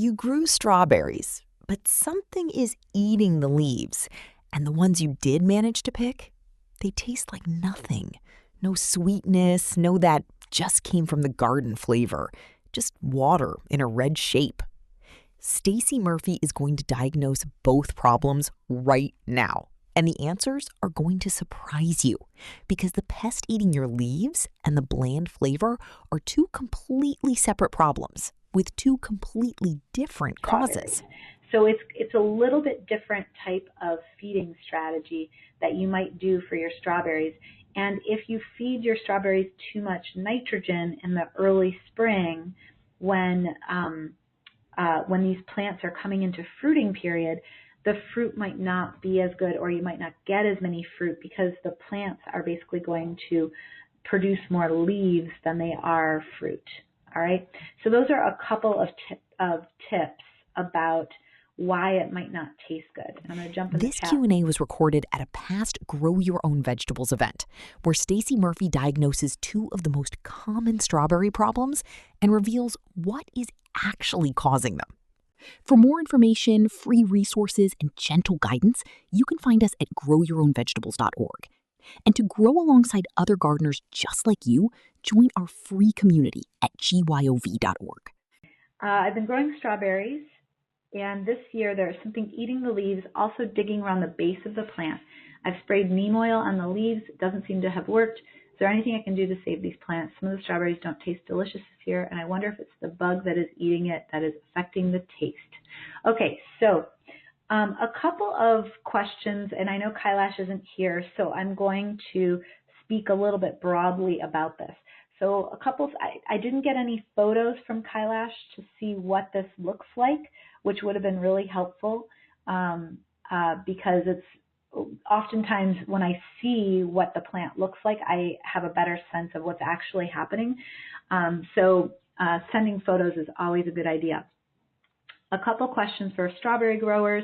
You grew strawberries, but something is eating the leaves. And the ones you did manage to pick, they taste like nothing. No sweetness, no that just came from the garden flavor. Just water in a red shape. Stacey Murphy is going to diagnose both problems right now. And the answers are going to surprise you because the pest eating your leaves and the bland flavor are two completely separate problems with two completely different causes. So it's a little bit different type of feeding strategy that you might do for your strawberries. And if you feed your strawberries too much nitrogen in the early spring, when these plants are coming into fruiting period, the fruit might not be as good, or you might not get as many fruit because the plants are basically going to produce more leaves than they are fruit. All right. So those are a couple of tips about why it might not taste good. I'm going to jump in the chat. This Q&A was recorded at a past Grow Your Own Vegetables event, where Stacey Murphy diagnoses two of the most common strawberry problems and reveals what is actually causing them. For more information, free resources, and gentle guidance, you can find us at growyourownvegetables.org. And to grow alongside other gardeners just like you, join our free community at gyov.org. I've been growing strawberries, and this year there's something eating the leaves, also digging around the base of the plant. I've sprayed neem oil on the leaves. It doesn't seem to have worked. Is there anything I can do to save these plants? Some of the strawberries don't taste delicious this year, and I wonder if it's the bug that is eating it that is affecting the taste. Okay, so a couple of questions, and I know Kailash isn't here, so I'm going to speak a little bit broadly about this. So I didn't get any photos from Kailash to see what this looks like, which would have been really helpful because it's oftentimes when I see what the plant looks like, I have a better sense of what's actually happening. So sending photos is always a good idea. A couple questions for strawberry growers.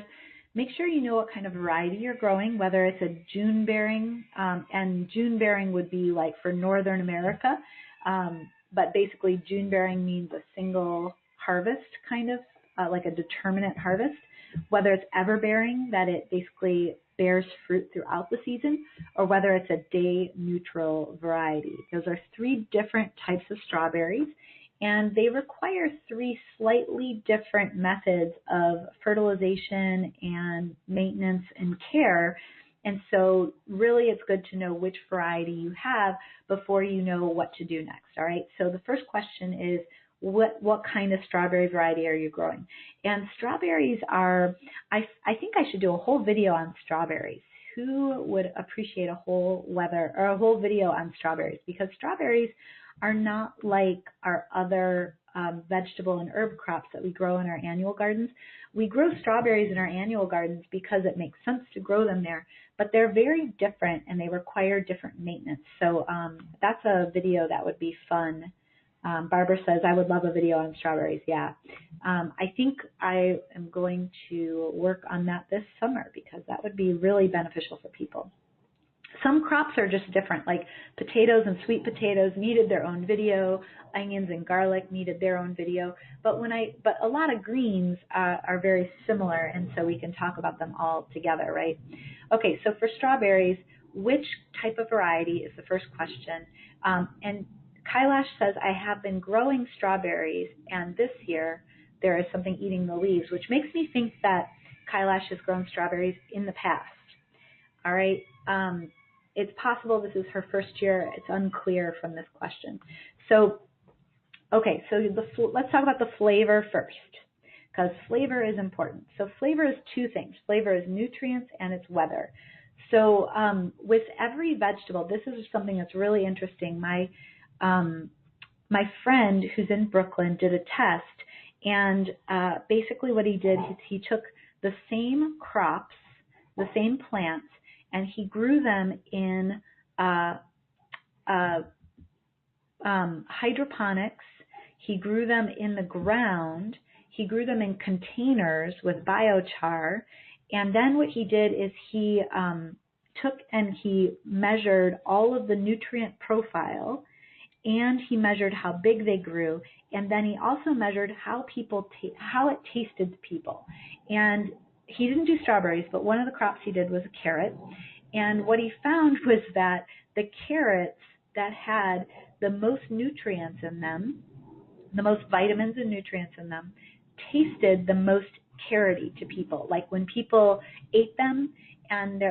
Make sure you know what kind of variety you're growing, whether it's a June bearing, and June bearing would be like for Northern America, but basically June bearing means a single harvest, kind of like a determinate harvest, whether it's everbearing, that it basically bears fruit throughout the season, or whether it's a day neutral variety. Those are three different types of strawberries, and they require three slightly different methods of fertilization and maintenance and care. And so really it's good to know which variety you have before you know what to do next. All right. So the first question is, what kind of strawberry variety are you growing? And strawberries are, I think I should do a whole video on strawberries. Who would appreciate a whole video on strawberries? Because strawberries are not like our other vegetable and herb crops that we grow in our annual gardens. We grow strawberries in our annual gardens because it makes sense to grow them there, but they're very different and they require different maintenance. So that's a video that would be fun. Barbara says, I would love a video on strawberries. Yeah. I think I am going to work on that this summer because that would be really beneficial for people. Some crops are just different, like potatoes and sweet potatoes needed their own video, onions and garlic needed their own video, but a lot of greens are very similar, and so we can talk about them all together, right? Okay, so for strawberries, which type of variety is the first question, and Kailash says, I have been growing strawberries, and this year there is something eating the leaves, which makes me think that Kailash has grown strawberries in the past. All right. It's possible this is her first year. It's unclear from this question. So, okay, so let's talk about the flavor first, because flavor is important. So flavor is two things. Flavor is nutrients and it's weather. So with every vegetable, this is something that's really interesting. My friend who's in Brooklyn did a test, and basically what he did is he took the same crops, the same plants, and he grew them in hydroponics. He grew them in the ground. He grew them in containers with biochar. And then what he did is he took and he measured all of the nutrient profile, and he measured how big they grew, and then he also measured how how it tasted to people. And he didn't do strawberries, but one of the crops he did was a carrot. And what he found was that the carrots that had the most nutrients in them, the most vitamins and nutrients in them, tasted the most carroty to people. Like when people ate them, and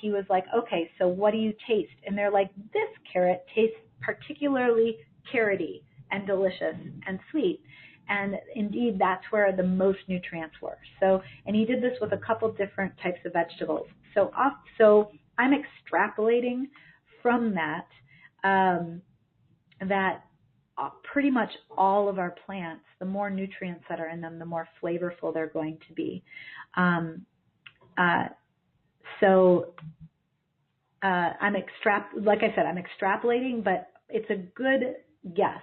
he was like, okay, so what do you taste? And they're like, this carrot tastes particularly carroty and delicious and sweet. And indeed, that's where the most nutrients were. So, and he did this with a couple different types of vegetables. So I'm extrapolating from that, that pretty much all of our plants, the more nutrients that are in them, the more flavorful they're going to be. Like I said, I'm extrapolating, but it's a good guess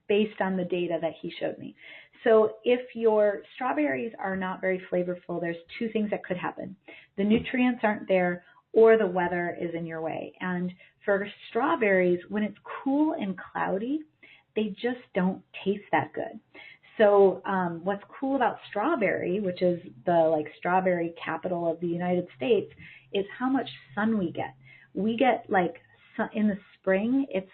based on the data that he showed me. So if your strawberries are not very flavorful, there's two things that could happen. The nutrients aren't there, or the weather is in your way. And for strawberries, when it's cool and cloudy, they just don't taste that good. So what's cool about strawberry, which is the strawberry capital of the United States, is how much sun we get. We get in the spring, it's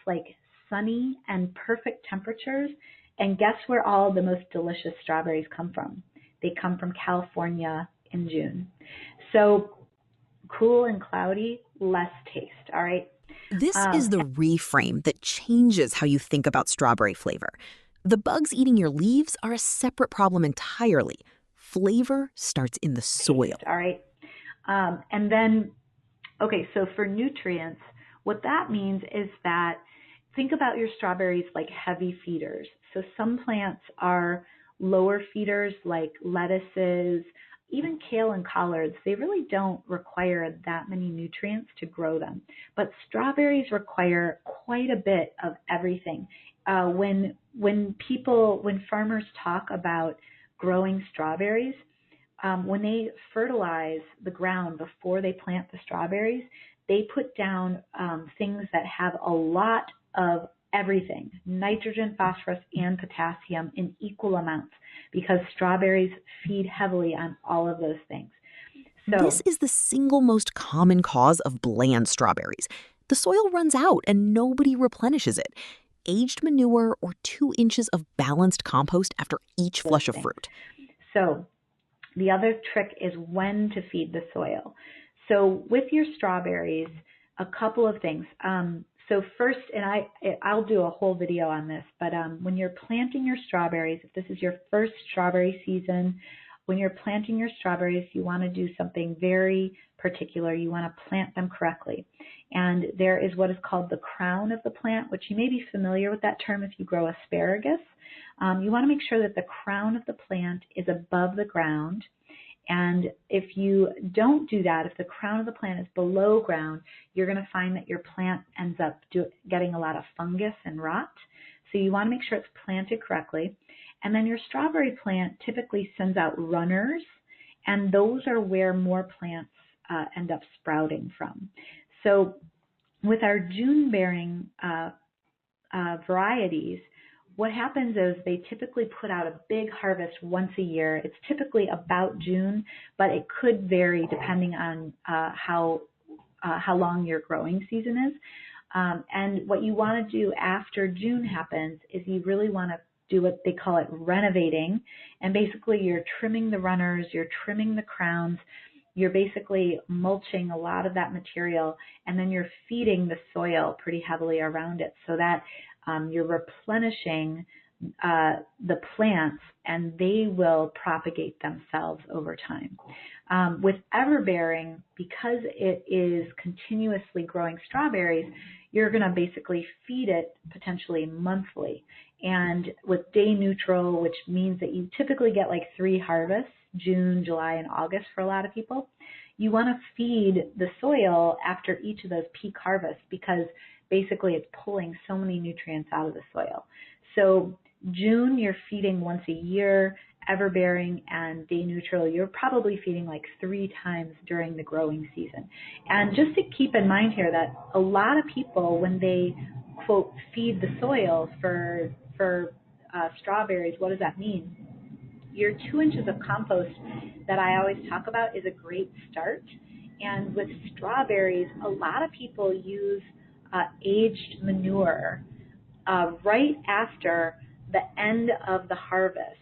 sunny and perfect temperatures. And guess where all the most delicious strawberries come from? They come from California in June. So cool and cloudy, less taste, all right? This is the reframe that changes how you think about strawberry flavor. The bugs eating your leaves are a separate problem entirely. Flavor starts in the soil. All right. And then, okay, so for nutrients, what that means is that think about your strawberries like heavy feeders. So some plants are lower feeders like lettuces, even kale and collards. They really don't require that many nutrients to grow them. But strawberries require quite a bit of everything. When farmers talk about growing strawberries, when they fertilize the ground before they plant the strawberries, they put down things that have a lot of everything, nitrogen, phosphorus, and potassium in equal amounts, because strawberries feed heavily on all of those things. So, this is the single most common cause of bland strawberries. The soil runs out and nobody replenishes it. Aged manure or 2 inches of balanced compost after each flush of fruit. So the other trick is when to feed the soil. So with your strawberries, a couple of things. So first, and I'll do a whole video on this, but when you're planting your strawberries, if this is your first strawberry season, when you're planting your strawberries, you want to do something very particular. You want to plant them correctly. And there is what is called the crown of the plant, which you may be familiar with that term if you grow asparagus. You want to make sure that the crown of the plant is above the ground. And if you don't do that, if the crown of the plant is below ground, you're going to find that your plant ends up getting a lot of fungus and rot. So you want to make sure it's planted correctly. And then your strawberry plant typically sends out runners, and those are where more plants end up sprouting from. So with our June-bearing varieties, what happens is they typically put out a big harvest once a year. It's typically about June, but it could vary depending on how long your growing season is. And what you want to do after June happens is you really want to do what they call it renovating. And basically you're trimming the runners, you're trimming the crowns, you're basically mulching a lot of that material, and then you're feeding the soil pretty heavily around it so that you're replenishing the plants, and they will propagate themselves over time. With everbearing, because it is continuously growing strawberries, you're going to basically feed it potentially monthly. And with day neutral, which means that you typically get 3 harvests, June, July, and August for a lot of people, you want to feed the soil after each of those peak harvests, because basically it's pulling so many nutrients out of the soil. So June, you're feeding once a year. Everbearing and day neutral, you're probably feeding 3 times during the growing season. And just to keep in mind here that a lot of people, when they quote, feed the soil for strawberries, what does that mean? Your 2 inches of compost that I always talk about is a great start. And with strawberries, a lot of people use aged manure right after the end of the harvest.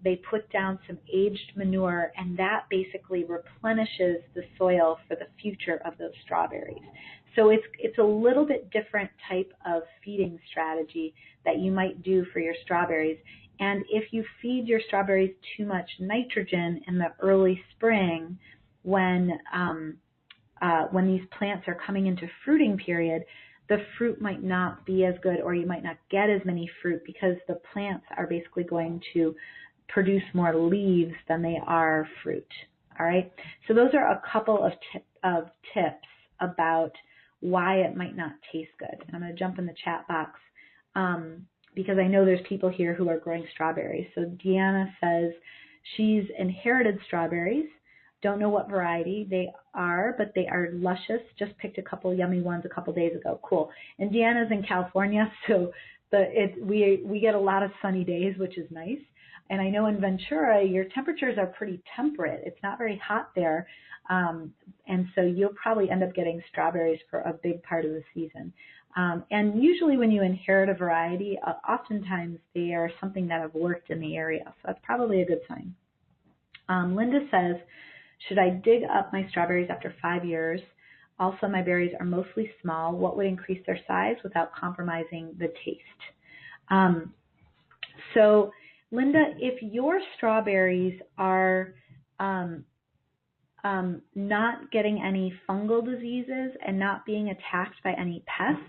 They put down some aged manure, and that basically replenishes the soil for the future of those strawberries. So it's a little bit different type of feeding strategy that you might do for your strawberries. And if you feed your strawberries too much nitrogen in the early spring, when these plants are coming into fruiting period, the fruit might not be as good, or you might not get as many fruit because the plants are basically going to produce more leaves than they are fruit. All right. So those are a couple of tips about why it might not taste good. And I'm going to jump in the chat box because I know there's people here who are growing strawberries. So Deanna says she's inherited strawberries. Don't know what variety they are, but they are luscious. Just picked a couple yummy ones a couple days ago. Cool. And Deanna's in California, so we get a lot of sunny days, which is nice. And I know in Ventura, your temperatures are pretty temperate. It's not very hot there. And so you'll probably end up getting strawberries for a big part of the season. And usually when you inherit a variety, oftentimes they are something that have worked in the area. So that's probably a good sign. Linda says, should I dig up my strawberries after 5 years? Also, my berries are mostly small. What would increase their size without compromising the taste? So, Linda, if your strawberries are not getting any fungal diseases and not being attacked by any pests,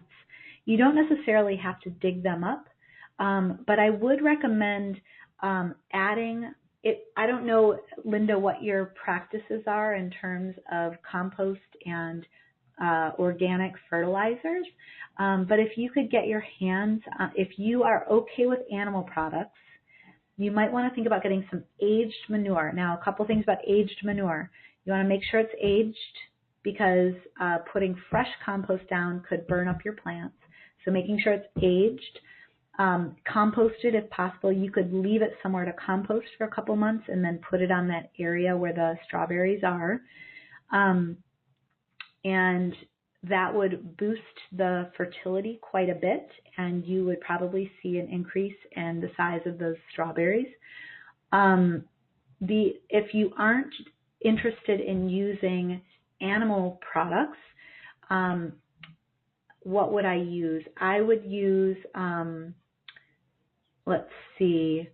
you don't necessarily have to dig them up. But I would recommend adding it. I don't know, Linda, what your practices are in terms of compost and organic fertilizers. But if you could get your hands, if you are okay with animal products, you might want to think about getting some aged manure. Now, a couple things about aged manure. You want to make sure it's aged because putting fresh compost down could burn up your plants. So making sure it's aged. Composted if possible. You could leave it somewhere to compost for a couple months and then put it on that area where the strawberries are. And that would boost the fertility quite a bit, and you would probably see an increase in the size of those strawberries. If you aren't interested in using animal products, what would I use? I would use, let's see,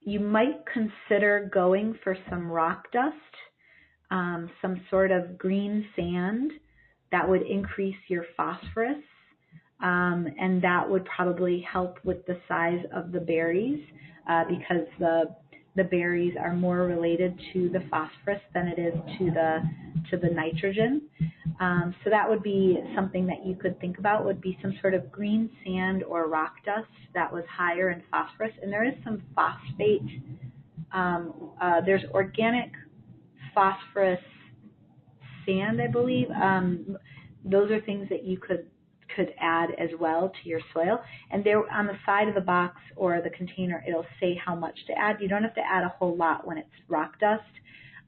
you might consider going for some rock dust, some sort of green sand that would increase your phosphorus, and that would probably help with the size of the berries because the berries are more related to the phosphorus than it is to the nitrogen. So that would be something that you could think about, would be some sort of green sand or rock dust that was higher in phosphorus. And there is some phosphate, there's organic phosphorus sand, I believe. Those are things that you could add as well to your soil. And there on the side of the box or the container, it'll say how much to add. You don't have to add a whole lot when it's rock dust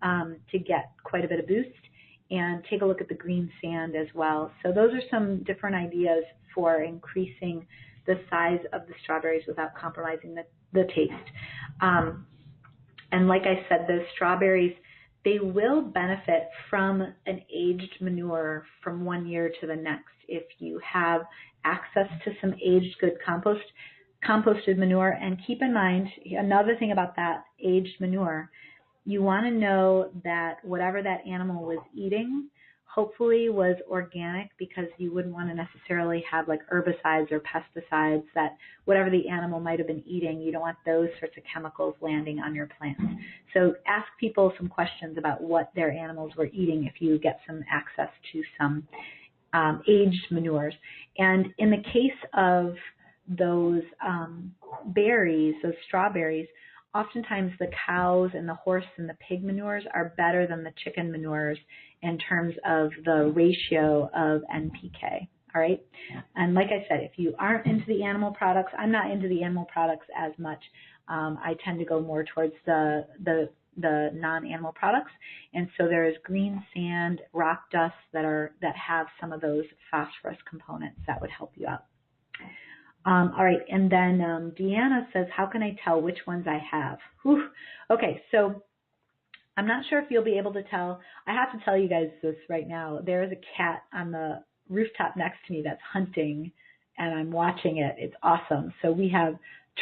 to get quite a bit of boost. And take a look at the green sand as well. So those are some different ideas for increasing the size of the strawberries without compromising the taste. And like I said, those strawberries, they will benefit from an aged manure from 1 year to the next. If you have access to some aged good composted manure, and keep in mind, another thing about that aged manure, you want to know that whatever that animal was eating hopefully was organic, because you wouldn't want to necessarily have like herbicides or pesticides, that whatever the animal might have been eating, you don't want those sorts of chemicals landing on your plants. So ask people some questions about what their animals were eating if you get some access to some aged manures. And in the case of those berries, those strawberries, oftentimes the cows and the horse and the pig manures are better than the chicken manures in terms of the ratio of NPK. All right. And like I said, if you aren't into the animal products, I'm not into the animal products as much. I tend to go more towards the non-animal products. And so there is greensand, rock dust that have some of those phosphorus components that would help you out. All right. And then Deanna says, how can I tell which ones I have? Whew. Okay. So I'm not sure if you'll be able to tell. I have to tell you guys this right now. There is a cat on the rooftop next to me that's hunting, and I'm watching it. It's awesome. So we have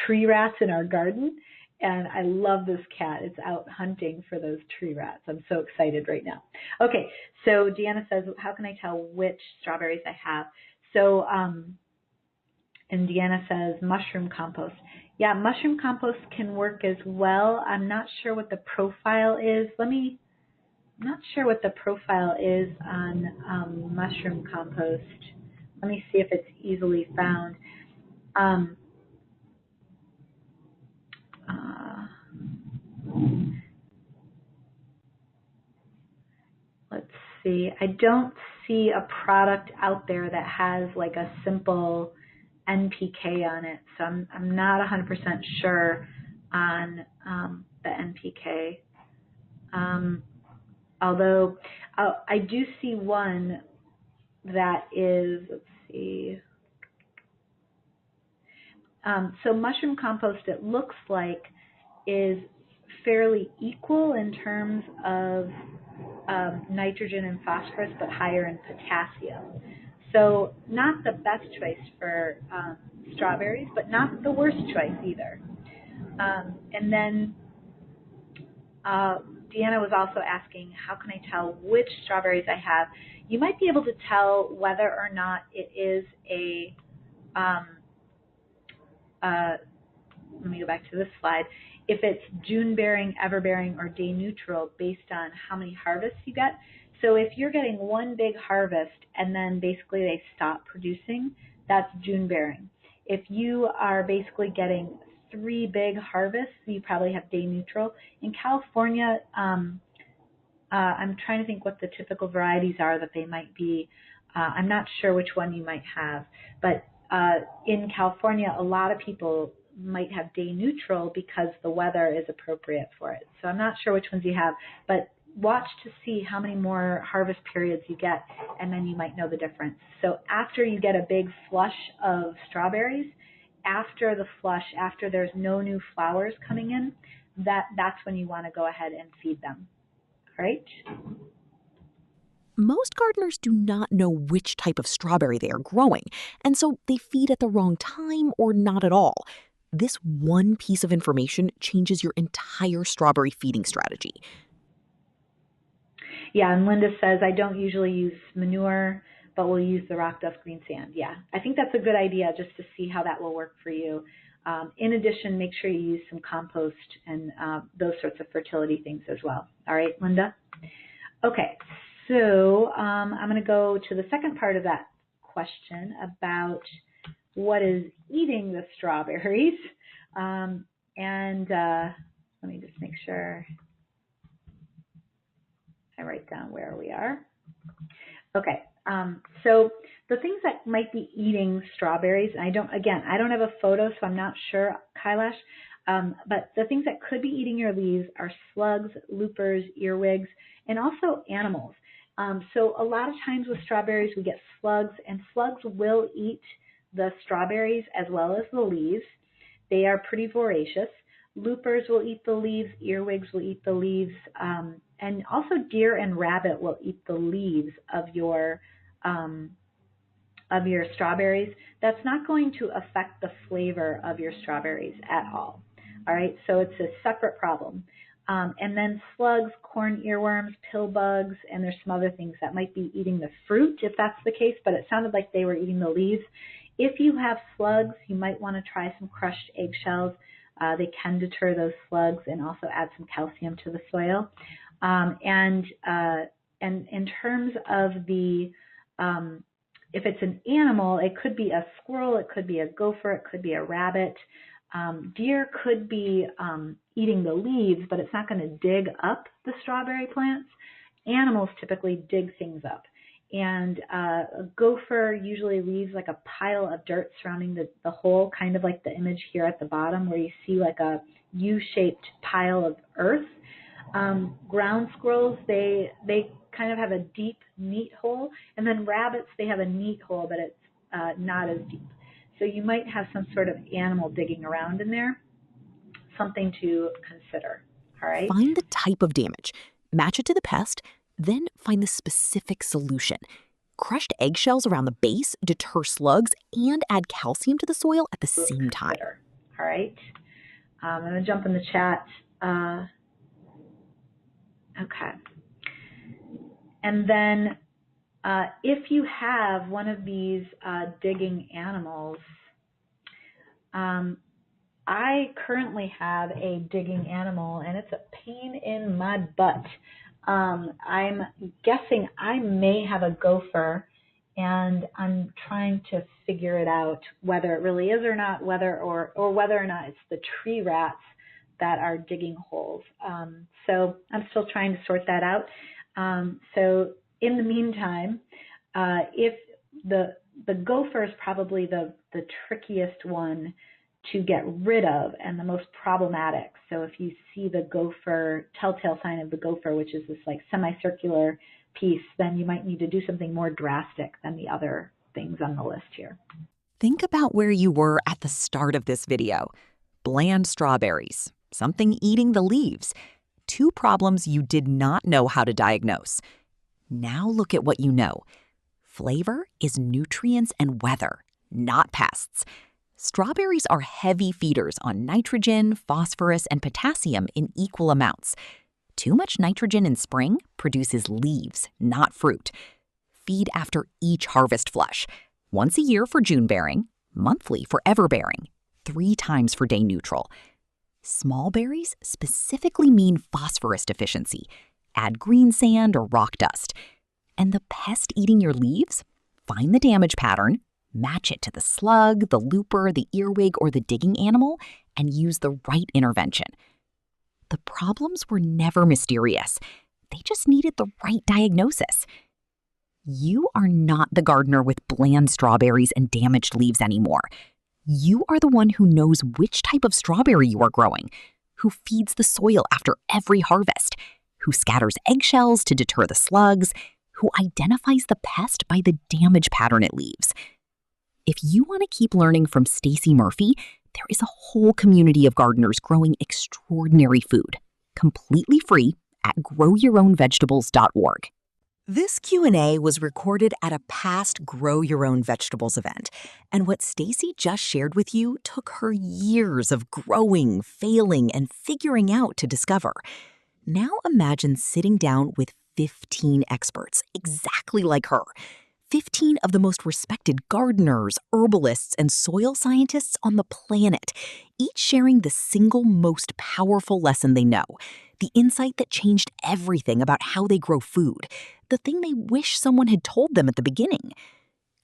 tree rats in our garden, and I love this cat. It's out hunting for those tree rats. I'm so excited right now. Okay, so Deanna says, how can I tell which strawberries I have? So, and Deanna says, mushroom compost. Yeah, mushroom compost can work as well. I'm not sure what the profile is. I'm not sure what the profile is on mushroom compost. Let me see if it's easily found. Let's see. I don't see a product out there that has like a simple NPK on it, so I'm not 100% sure on the NPK. Although I do see one that is, let's see. So mushroom compost, it looks like, is fairly equal in terms of nitrogen and phosphorus, but higher in potassium. So not the best choice for strawberries, but not the worst choice either. And then Deanna was also asking, how can I tell which strawberries I have? You might be able to tell whether or not it is a, let me go back to this slide, if it's June bearing, ever bearing, or day neutral based on how many harvests you get. So if you're getting one big harvest and then basically they stop producing, that's June bearing. If you are basically getting 3 big harvests, you probably have day neutral. In California, I'm trying to think what the typical varieties are that they might be. I'm not sure which one you might have, but in California, a lot of people might have day neutral because the weather is appropriate for it. So I'm not sure which ones you have, but watch to see how many more harvest periods you get, and then you might know the difference. So after you get a big flush of strawberries, after the flush, after there's no new flowers coming in, that's when you want to go ahead and feed them. All right? Most gardeners do not know which type of strawberry they are growing, and so they feed at the wrong time or not at all. This one piece of information changes your entire strawberry feeding strategy. Yeah, and Linda says, I don't usually use manure, but we'll use the rock dust green sand. Yeah, I think that's a good idea just to see how that will work for you. In addition, make sure you use some compost and those sorts of fertility things as well. All right, Linda? Okay, so I'm going to go to the second part of that question about what is eating the strawberries. Let me just make sure I write down where we are. Okay, so the things that might be eating strawberries, and I don't have a photo, so I'm not sure, Kailash, but the things that could be eating your leaves are slugs, loopers, earwigs, and also animals. So a lot of times with strawberries, we get slugs, and slugs will eat the strawberries as well as the leaves. They are pretty voracious. Loopers will eat the leaves, earwigs will eat the leaves, and also deer and rabbit will eat the leaves of your strawberries. That's not going to affect the flavor of your strawberries at all. All right, so it's a separate problem. And then slugs, corn earworms, pill bugs, and there's some other things that might be eating the fruit if that's the case, but it sounded like they were eating the leaves. If you have slugs, you might want to try some crushed eggshells. They can deter those slugs and also add some calcium to the soil. And in terms of the, if it's an animal, it could be a squirrel, it could be a gopher, it could be a rabbit. Deer could be eating the leaves, but it's not going to dig up the strawberry plants. animals typically dig things up. And a gopher usually leaves like a pile of dirt surrounding the hole, kind of like the image here at the bottom where you see like a U-shaped pile of earth. Ground squirrels, they kind of have a deep, neat hole. And then rabbits, they have a neat hole, but it's not as deep. So you might have some sort of animal digging around in there. Something to consider. All right. Find the type of damage, match it to the pest, then find the specific solution. Crushed eggshells around the base deter slugs and add calcium to the soil at the same time. All right. I'm going to jump in the chat. Okay. And then if you have one of these digging animals, I currently have a digging animal, and it's a pain in my butt. I'm guessing I may have a gopher, and I'm trying to figure it out whether it really is or not, whether or not it's the tree rats that are digging holes. So I'm still trying to sort that out. So in the meantime, if the gopher is probably the trickiest one to get rid of and the most problematic. So if you see the gopher, telltale sign of the gopher, which is this like semicircular piece, then you might need to do something more drastic than the other things on the list here. Think about where you were at the start of this video. Bland strawberries, something eating the leaves. Two problems you did not know how to diagnose. Now look at what you know. Flavor is nutrients and weather, not pests. Strawberries are heavy feeders on nitrogen, phosphorus, and potassium in equal amounts. Too much nitrogen in spring produces leaves, not fruit. Feed after each harvest flush. Once a year for June bearing, monthly for everbearing, 3 times for day neutral. Small berries specifically mean phosphorus deficiency. Add greensand or rock dust. And the pest eating your leaves? Find the damage pattern, match it to the slug, the looper, the earwig, or the digging animal, and use the right intervention. The problems were never mysterious. They just needed the right diagnosis. You are not the gardener with bland strawberries and damaged leaves anymore. You are the one who knows which type of strawberry you are growing, who feeds the soil after every harvest, who scatters eggshells to deter the slugs, who identifies the pest by the damage pattern it leaves. If you want to keep learning from Stacey Murphy, there is a whole community of gardeners growing extraordinary food, completely free at growyourownvegetables.org. This Q&A was recorded at a past Grow Your Own Vegetables event, and what Stacey just shared with you took her years of growing, failing, and figuring out to discover. Now imagine sitting down with 15 experts exactly like her. 15 of the most respected gardeners, herbalists, and soil scientists on the planet, each sharing the single most powerful lesson they know, the insight that changed everything about how they grow food, the thing they wish someone had told them at the beginning.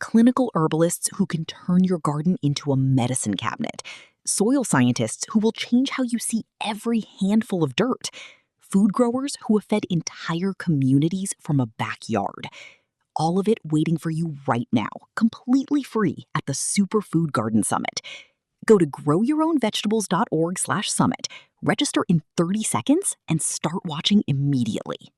Clinical herbalists who can turn your garden into a medicine cabinet, soil scientists who will change how you see every handful of dirt, food growers who have fed entire communities from a backyard. All of it waiting for you right now, completely free at the Superfood Garden Summit. Go to growyourownvegetables.org/summit, register in 30 seconds, and start watching immediately.